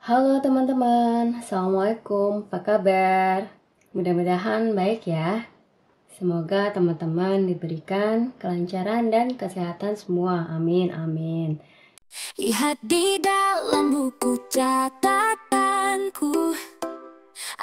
Halo teman-teman, Assalamualaikum, apa kabar? Mudah-mudahan baik ya. Semoga teman-teman diberikan kelancaran dan kesehatan semua, amin, amin. Lihat di dalam buku catatanku,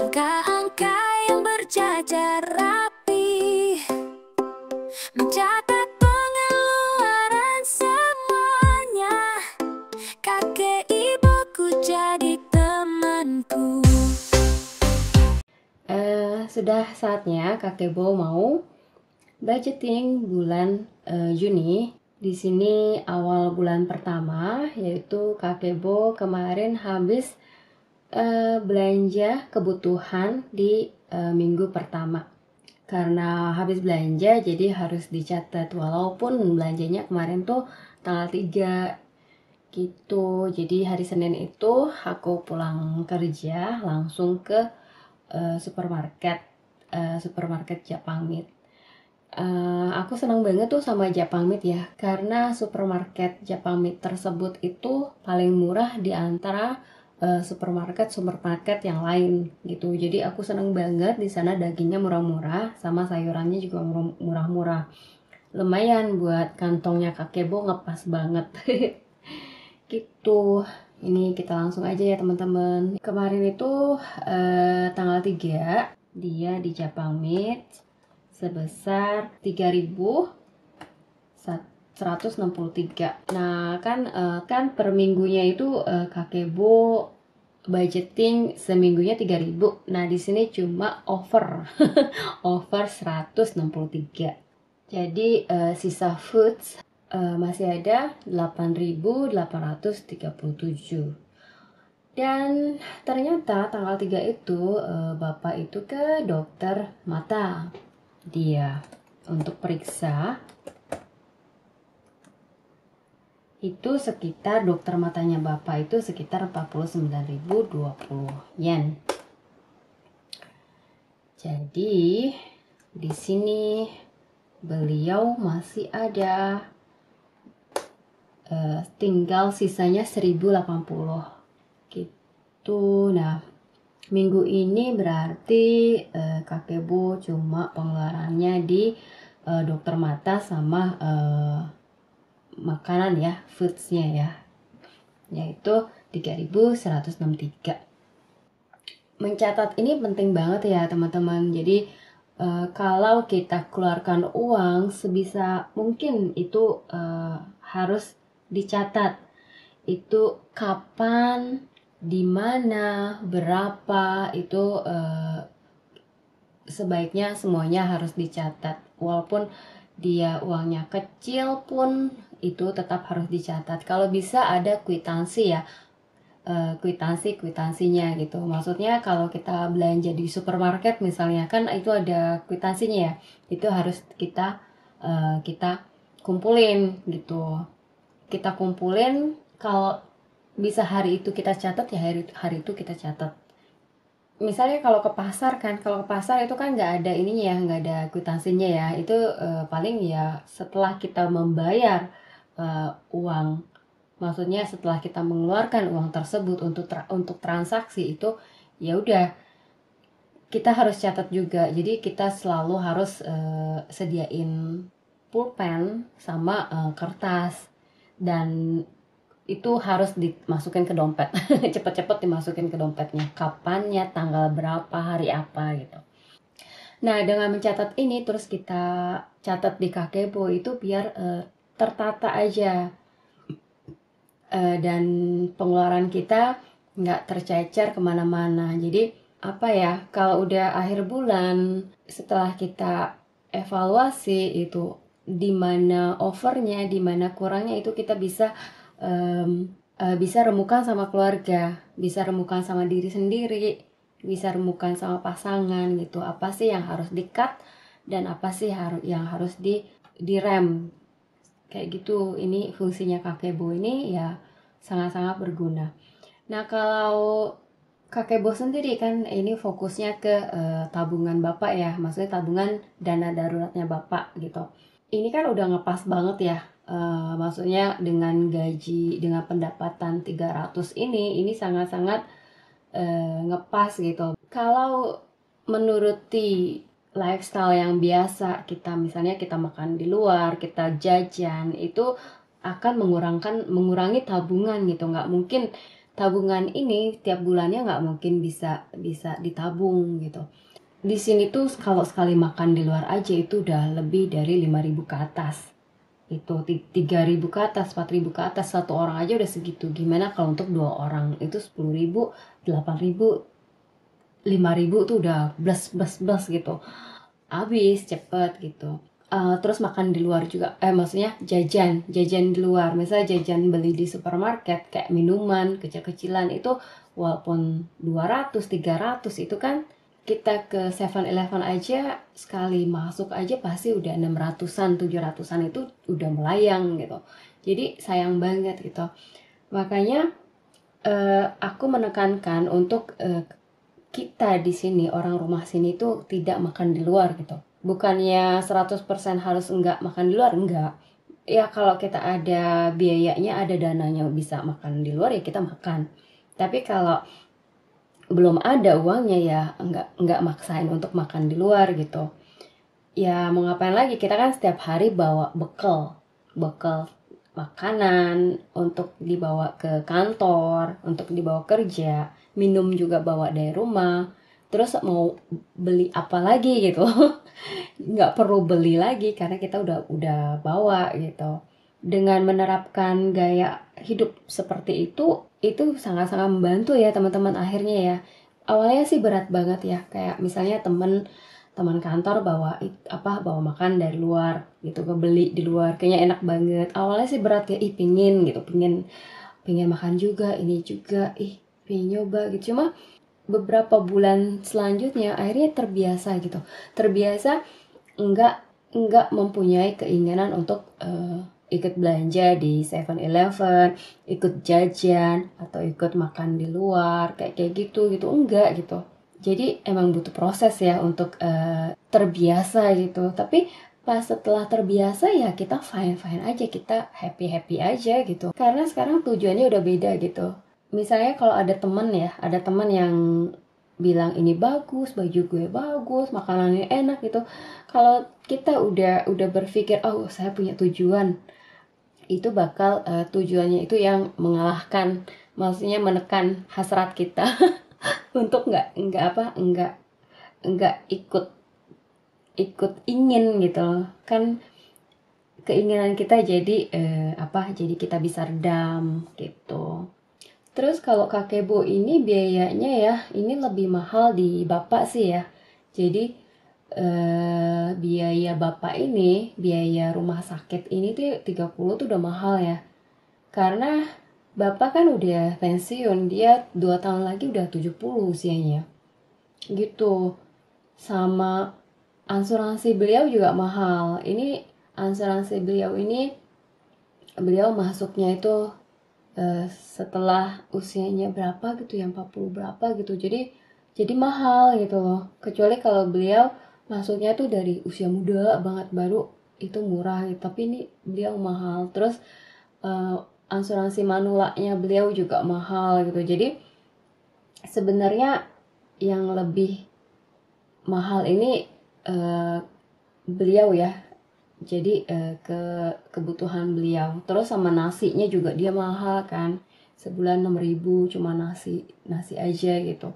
angka-angka yang berjajar rapi, mencatat pengeluaran semuanya. Kakek ibuku jadi temanku. Sudah saatnya Kakebo mau budgeting bulan Juni. Di sini awal bulan pertama, yaitu Kakebo kemarin habis belanja kebutuhan di minggu pertama. Karena habis belanja jadi harus dicatat, walaupun belanjanya kemarin tuh tanggal 3 gitu. Jadi hari Senin itu aku pulang kerja langsung ke supermarket Japangmit. Aku senang banget tuh sama Japangmit ya, karena supermarket Japangmit tersebut itu paling murah di antara supermarket yang lain gitu. Jadi aku seneng banget di sana, dagingnya murah-murah, sama sayurannya juga murah-murah. Lumayan buat kantongnya Kakebo, ngepas banget. Gitu. Ini kita langsung aja ya teman-teman. Kemarin itu tanggal 3 dia di Japangmit sebesar 3.163. Nah, kan per minggunya itu Kakebo budgeting seminggunya 3.000. Nah, di sini cuma over over 163. Jadi sisa foods masih ada 8.837. Dan ternyata tanggal 3 itu Bapak itu ke dokter mata. Dia untuk periksa itu sekitar, dokter matanya Bapak itu sekitar 49.020 yen. Jadi di sini beliau masih ada tinggal sisanya 1.080 gitu. Nah, minggu ini berarti Kakebo cuma pengeluarannya di dokter mata sama makanan ya, foodsnya ya, yaitu 3.163. Mencatat ini penting banget ya teman-teman. Jadi kalau kita keluarkan uang sebisa mungkin itu harus dicatat. Itu kapan, di mana, berapa, itu sebaiknya semuanya harus dicatat. Walaupun dia uangnya kecil pun itu tetap harus dicatat. Kalau bisa ada kwitansi ya, kwitansinya gitu. Maksudnya kalau kita belanja di supermarket misalnya, kan itu ada kwitansinya ya, itu harus kita kumpulin gitu. Kita kumpulin, kalau bisa hari itu kita catat ya, hari itu kita catat. Misalnya kalau ke pasar itu kan nggak ada ininya ya, nggak ada kwitansinya ya. Itu paling ya setelah kita membayar uang, maksudnya setelah kita mengeluarkan uang tersebut untuk transaksi itu, ya udah kita harus catat juga. Jadi kita selalu harus sediain pulpen sama kertas, dan itu harus dimasukin ke dompet. Cepet-cepet dimasukin ke dompetnya, kapannya, tanggal berapa, hari apa gitu. Nah, dengan mencatat ini terus kita catat di Kakebo itu biar tertata aja, dan pengeluaran kita nggak tercecer kemana-mana. Jadi apa ya, kalau udah akhir bulan, setelah kita evaluasi itu di mana overnya, di mana kurangnya, itu kita bisa bisa remukan sama keluarga, bisa remukan sama diri sendiri, bisa remukan sama pasangan gitu. Apa sih yang harus di-cut dan apa sih yang harus direm. Kayak gitu. Ini fungsinya Kakebo ini ya sangat-sangat berguna. Nah, kalau Kakebo sendiri kan ini fokusnya ke tabungan Bapak ya, maksudnya tabungan dana daruratnya Bapak gitu. Ini kan udah ngepas banget ya Maksudnya dengan gaji, dengan pendapatan 300 ini sangat-sangat ngepas gitu. Kalau menuruti lifestyle yang biasa, kita misalnya kita makan di luar, kita jajan, itu akan mengurangi tabungan gitu. Nggak mungkin tabungan ini tiap bulannya nggak mungkin bisa ditabung gitu. Di sini tuh kalau sekali makan di luar aja itu udah lebih dari 5.000 ke atas. Itu 3.000 ke atas, 4.000 ke atas, satu orang aja udah segitu. Gimana kalau untuk 2 orang itu 10.000, 8.000, 5.000 tuh udah bless gitu. Habis cepet gitu. Terus makan di luar juga, maksudnya jajan di luar, misalnya jajan beli di supermarket kayak minuman kecil-kecilan itu walaupun 200 300 itu kan, kita ke 7-Eleven aja sekali masuk aja pasti udah 600-an 700-an, itu udah melayang gitu. Jadi sayang banget gitu. Makanya aku menekankan untuk kita di sini, orang rumah sini tuh tidak makan di luar gitu. Bukannya 100% harus enggak makan di luar, enggak. Ya kalau kita ada biayanya, ada dananya bisa makan di luar ya kita makan. Tapi kalau belum ada uangnya ya enggak maksain untuk makan di luar gitu. Ya mau ngapain lagi, kita kan setiap hari bawa bekal makanan untuk dibawa ke kantor, untuk dibawa kerja, minum juga bawa dari rumah. Terus mau beli apa lagi gitu? Nggak perlu beli lagi karena kita udah bawa gitu. Dengan menerapkan gaya hidup seperti itu sangat-sangat membantu ya teman-teman akhirnya ya. Awalnya sih berat banget ya, kayak misalnya teman kantor bawa makan dari luar gitu, beli di luar kayaknya enak banget. Awalnya sih berat ya, pingin gitu, pingin makan juga, ini juga, pingin nyoba gitu. Cuma beberapa bulan selanjutnya akhirnya terbiasa gitu, terbiasa enggak mempunyai keinginan untuk ikut belanja di 7-Eleven, ikut jajan atau ikut makan di luar kayak gitu enggak gitu. Jadi emang butuh proses ya untuk terbiasa gitu. Tapi pas setelah terbiasa ya kita fine aja, kita happy aja gitu. Karena sekarang tujuannya udah beda gitu. Misalnya kalau ada teman yang bilang ini bagus, baju gue bagus, makanannya enak gitu. Kalau kita udah berpikir, oh saya punya tujuan, itu bakal tujuannya itu yang mengalahkan, maksudnya menekan hasrat kita untuk nggak ikut ingin gitu kan, keinginan kita jadi jadi kita bisa redam gitu. Terus kalau kakebo ini biayanya ya ini lebih mahal di bapak sih ya. Jadi biaya bapak ini, biaya rumah sakit ini tuh 30 tuh udah mahal ya. Karena bapak kan udah pensiun, dia 2 tahun lagi udah 70 usianya. Gitu. Sama asuransi beliau juga mahal. Ini asuransi beliau masuknya itu setelah usianya berapa gitu ya, 40 berapa gitu. Jadi mahal gitu loh. Kecuali kalau beliau masuknya tuh dari usia muda banget baru itu murah gitu. Tapi ini beliau mahal. Terus asuransi manulanya beliau juga mahal gitu. Jadi sebenarnya yang lebih mahal ini beliau ya. Jadi kebutuhan beliau. Terus sama nasinya juga dia mahal kan. Sebulan 6.000 cuma nasi aja gitu.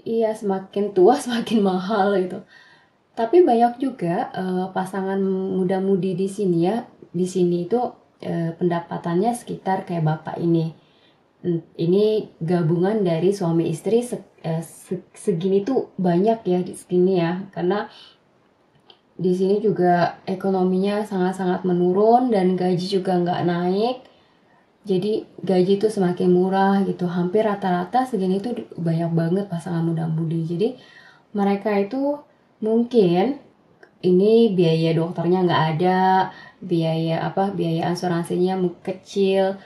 Iya, semakin tua semakin mahal gitu. Tapi banyak juga pasangan muda-mudi di sini ya. Di sini itu pendapatannya sekitar kayak bapak ini. Ini gabungan dari suami istri segini tuh banyak ya di sini ya. Karena di sini juga ekonominya sangat-sangat menurun dan gaji juga nggak naik. Jadi gaji tuh semakin murah gitu. Hampir rata-rata segini tuh banyak banget pasangan muda-mudi. Jadi mereka itu mungkin ini biaya dokternya nggak ada, biaya asuransinya kecil.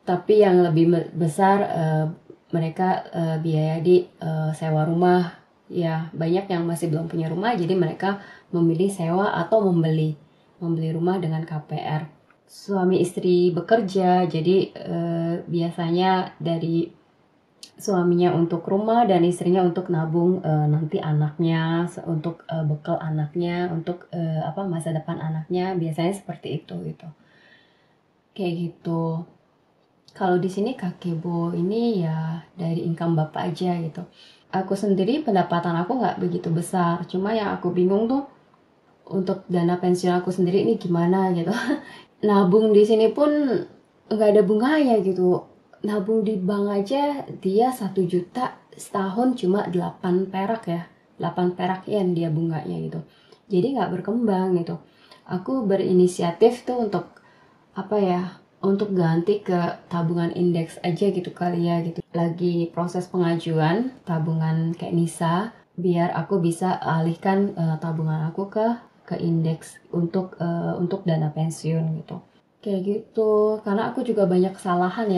Tapi yang lebih besar mereka biaya di sewa rumah. Ya banyak yang masih belum punya rumah, jadi mereka memilih sewa atau membeli membeli rumah dengan KPR. Suami istri bekerja, jadi biasanya dari suaminya untuk rumah dan istrinya untuk nabung nanti anaknya, untuk bekal anaknya, untuk masa depan anaknya, biasanya seperti itu gitu. Kayak gitu. Kalau di sini kakebo ini ya dari income bapak aja gitu. Aku sendiri pendapatan aku nggak begitu besar, cuma yang aku bingung tuh untuk dana pensiun aku sendiri ini gimana gitu. Nabung di sini pun nggak ada bunganya gitu. Nabung di bank aja dia 1 juta setahun cuma 8 perak ya. 8 perak yen dia bunganya gitu. Jadi nggak berkembang gitu. Aku berinisiatif tuh untuk untuk ganti ke tabungan indeks aja gitu kali ya gitu. Lagi proses pengajuan tabungan kayak NISA biar aku bisa alihkan tabungan aku ke indeks untuk dana pensiun gitu. Kayak gitu, karena aku juga banyak kesalahan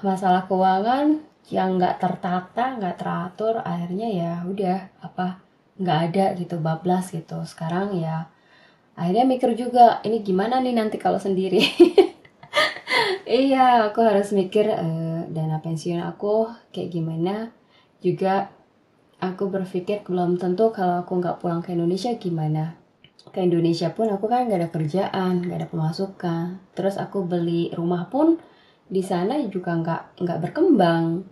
masalah keuangan yang nggak tertata, nggak teratur, akhirnya ya udah nggak ada gitu, bablas gitu. Sekarang ya akhirnya mikir juga, ini gimana nih nanti kalau sendiri. Iya, aku harus mikir dana pensiun aku kayak gimana. Juga aku berpikir belum tentu kalau aku nggak pulang ke Indonesia gimana. Ke Indonesia pun aku kan nggak ada kerjaan, nggak ada pemasukan. Terus aku beli rumah pun di sana juga nggak berkembang,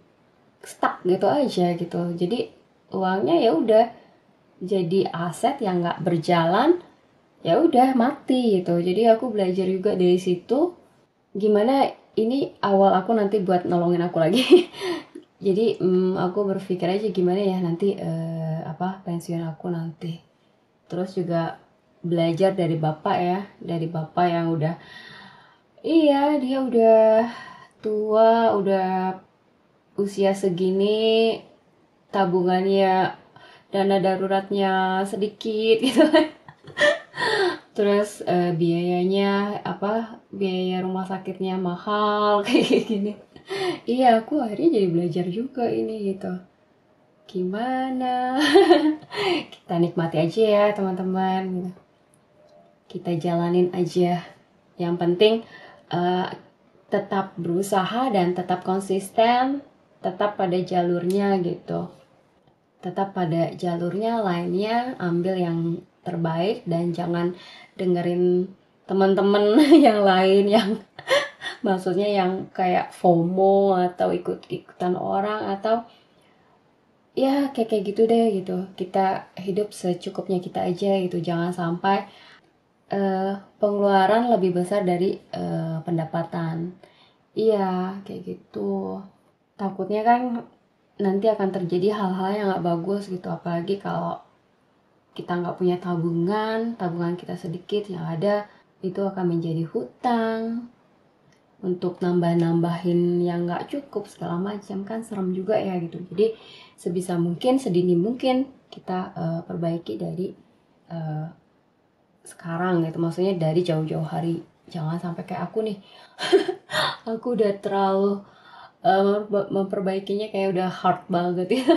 stuck gitu aja gitu. Jadi uangnya ya udah jadi aset yang nggak berjalan, ya udah mati gitu. Jadi aku belajar juga dari situ gimana ini awal aku nanti buat nolongin aku lagi. Jadi aku berpikir aja gimana ya nanti pensiun aku nanti. Terus juga belajar dari bapak yang udah dia udah tua, udah usia segini, tabungannya dana daruratnya sedikit gitu. Terus biaya rumah sakitnya mahal kayak gini. Iya, aku akhirnya jadi belajar juga ini gitu. Gimana? Kita nikmati aja ya teman-teman gitu. Kita jalanin aja. Yang penting tetap berusaha dan tetap konsisten, tetap pada jalurnya gitu. Tetap pada jalurnya, lainnya ambil yang terbaik dan jangan dengerin teman-teman yang lain yang maksudnya yang kayak FOMO atau ikut-ikutan orang atau ya kayak gitu deh gitu. Kita hidup secukupnya kita aja gitu. Jangan sampai pengeluaran lebih besar dari pendapatan. Iya, kayak gitu. Takutnya kan nanti akan terjadi hal-hal yang gak bagus gitu. Apalagi kalau kita gak punya tabungan kita sedikit, yang ada itu akan menjadi hutang. Untuk nambah-nambahin yang gak cukup segala macam kan serem juga ya gitu. Jadi sebisa mungkin, sedini mungkin kita perbaiki dari sekarang gitu, maksudnya dari jauh-jauh hari. Jangan sampai kayak aku nih. Aku udah terlalu memperbaikinya kayak udah hard banget ya.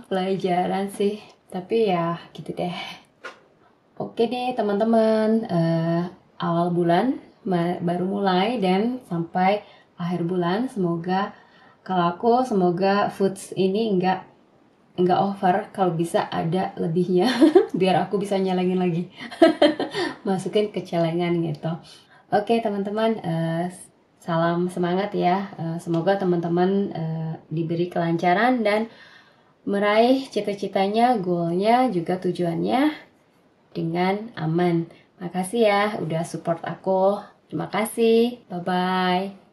Pelajaran sih, tapi ya gitu deh. Oke deh teman-teman, awal bulan baru mulai dan sampai akhir bulan semoga foods ini enggak over, kalau bisa ada lebihnya biar aku bisa nyelengin lagi. Masukin ke celengan gitu. Oke teman-teman, salam semangat ya. Semoga teman-teman diberi kelancaran dan meraih cita-citanya, goalnya, juga tujuannya dengan aman. Makasih ya udah support aku. Terima kasih. Bye-bye.